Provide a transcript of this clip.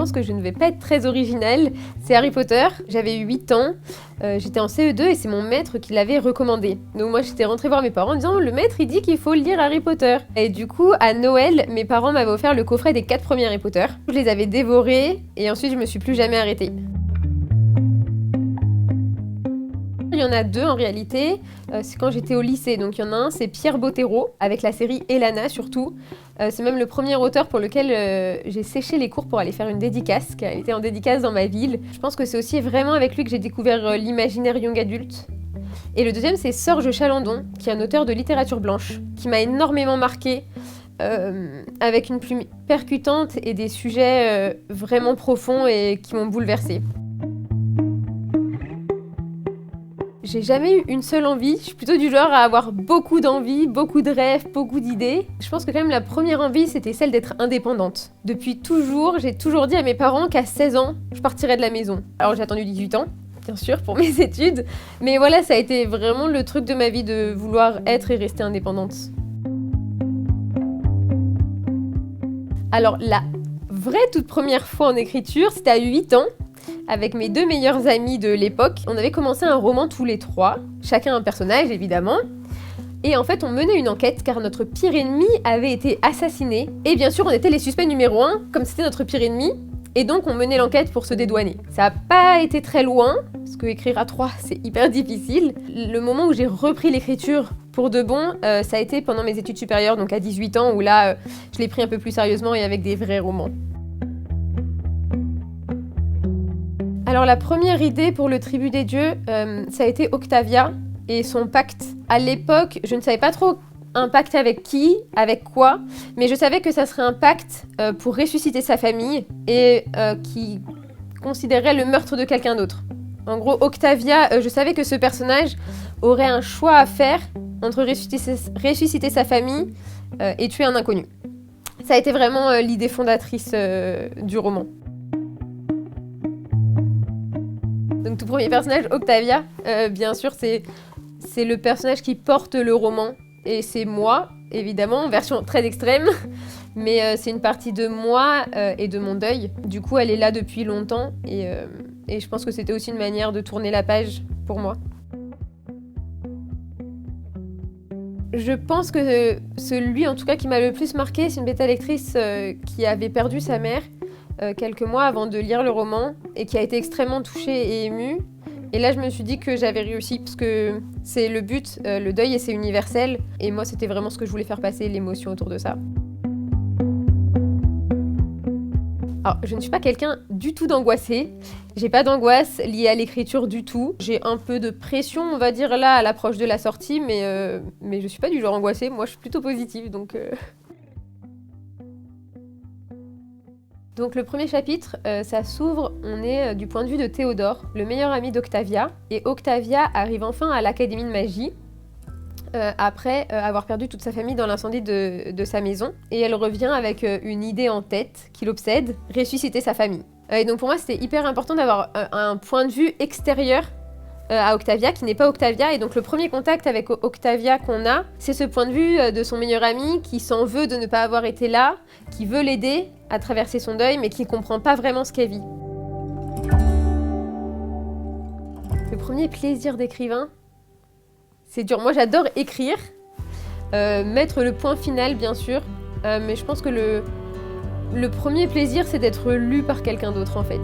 pense que je ne vais pas être très originale. C'est Harry Potter. J'avais eu 8 ans, j'étais en CE2 et c'est mon maître qui l'avait recommandé. Donc moi j'étais rentrée voir mes parents en disant « Le maître il dit qu'il faut lire Harry Potter ». Et du coup, à Noël, mes parents m'avaient offert le coffret des 4 premiers Harry Potter. Je les avais dévorés et ensuite je me suis plus jamais arrêtée. Il y en a 2 en réalité, c'est quand j'étais au lycée. Donc il y en a un, c'est Pierre Bottero, avec la série Elana surtout. C'est même le premier auteur pour lequel j'ai séché les cours pour aller faire une dédicace, car elle était en dédicace dans ma ville. Je pense que c'est aussi vraiment avec lui que j'ai découvert l'imaginaire young adulte. Et le deuxième, c'est Sorge Chalandon, qui est un auteur de littérature blanche, qui m'a énormément marquée, avec une plume percutante et des sujets vraiment profonds et qui m'ont bouleversée. J'ai jamais eu une seule envie, je suis plutôt du genre à avoir beaucoup d'envies, beaucoup de rêves, beaucoup d'idées. Je pense que quand même la première envie, c'était celle d'être indépendante. Depuis toujours, j'ai toujours dit à mes parents qu'à 16 ans, je partirais de la maison. Alors j'ai attendu 18 ans, bien sûr, pour mes études, mais voilà, ça a été vraiment le truc de ma vie de vouloir être et rester indépendante. Alors la vraie toute première fois en écriture, c'était à 8 ans. Avec mes 2 meilleurs amis de l'époque, on avait commencé un roman tous les 3, chacun un personnage évidemment. Et en fait, on menait une enquête car notre pire ennemi avait été assassiné. Et bien sûr, on était les suspects numéro 1, comme c'était notre pire ennemi. Et donc, on menait l'enquête pour se dédouaner. Ça n'a pas été très loin, parce que écrire à 3, c'est hyper difficile. Le moment où j'ai repris l'écriture pour de bon, ça a été pendant mes études supérieures, donc à 18 ans, où là, je l'ai pris un peu plus sérieusement et avec des vrais romans. Alors la première idée pour le Tribut des Dieux, ça a été Octavia et son pacte. À l'époque, je ne savais pas trop un pacte avec qui, avec quoi, mais je savais que ça serait un pacte pour ressusciter sa famille et qui considérait le meurtre de quelqu'un d'autre. En gros, Octavia, je savais que ce personnage aurait un choix à faire entre ressusciter sa famille et tuer un inconnu. Ça a été vraiment l'idée fondatrice du roman. Donc tout premier personnage, Octavia, bien sûr, c'est le personnage qui porte le roman. Et c'est moi, évidemment, version très extrême, mais c'est une partie de moi et de mon deuil. Du coup, elle est là depuis longtemps et je pense que c'était aussi une manière de tourner la page pour moi. Je pense que celui, en tout cas, qui m'a le plus marqué, c'est une bêta-lectrice qui avait perdu sa mère quelques mois avant de lire le roman et qui a été extrêmement touchée et émue. Et là, je me suis dit que j'avais réussi parce que c'est le but, le deuil, et c'est universel. Et moi, c'était vraiment ce que je voulais faire passer, l'émotion autour de ça. Alors, je ne suis pas quelqu'un du tout d'angoissé. J'ai pas d'angoisse liée à l'écriture du tout. J'ai un peu de pression, on va dire, là, à l'approche de la sortie, mais je suis pas du genre angoissée. Moi, je suis plutôt positive, donc... Donc le premier chapitre, ça s'ouvre, on est du point de vue de Théodore, le meilleur ami d'Octavia. Et Octavia arrive enfin à l'Académie de magie, après avoir perdu toute sa famille dans l'incendie de sa maison. Et elle revient avec une idée en tête qui l'obsède, ressusciter sa famille. Et donc pour moi, c'était hyper important d'avoir un point de vue extérieur à Octavia, qui n'est pas Octavia. Et donc le premier contact avec Octavia qu'on a, c'est ce point de vue de son meilleur ami qui s'en veut de ne pas avoir été là, qui veut l'aider à traverser son deuil, mais qui ne comprend pas vraiment ce qu'elle vit. Le premier plaisir d'écrivain, c'est dur. Moi, j'adore écrire, mettre le point final, bien sûr, mais je pense que le premier plaisir, c'est d'être lu par quelqu'un d'autre, en fait.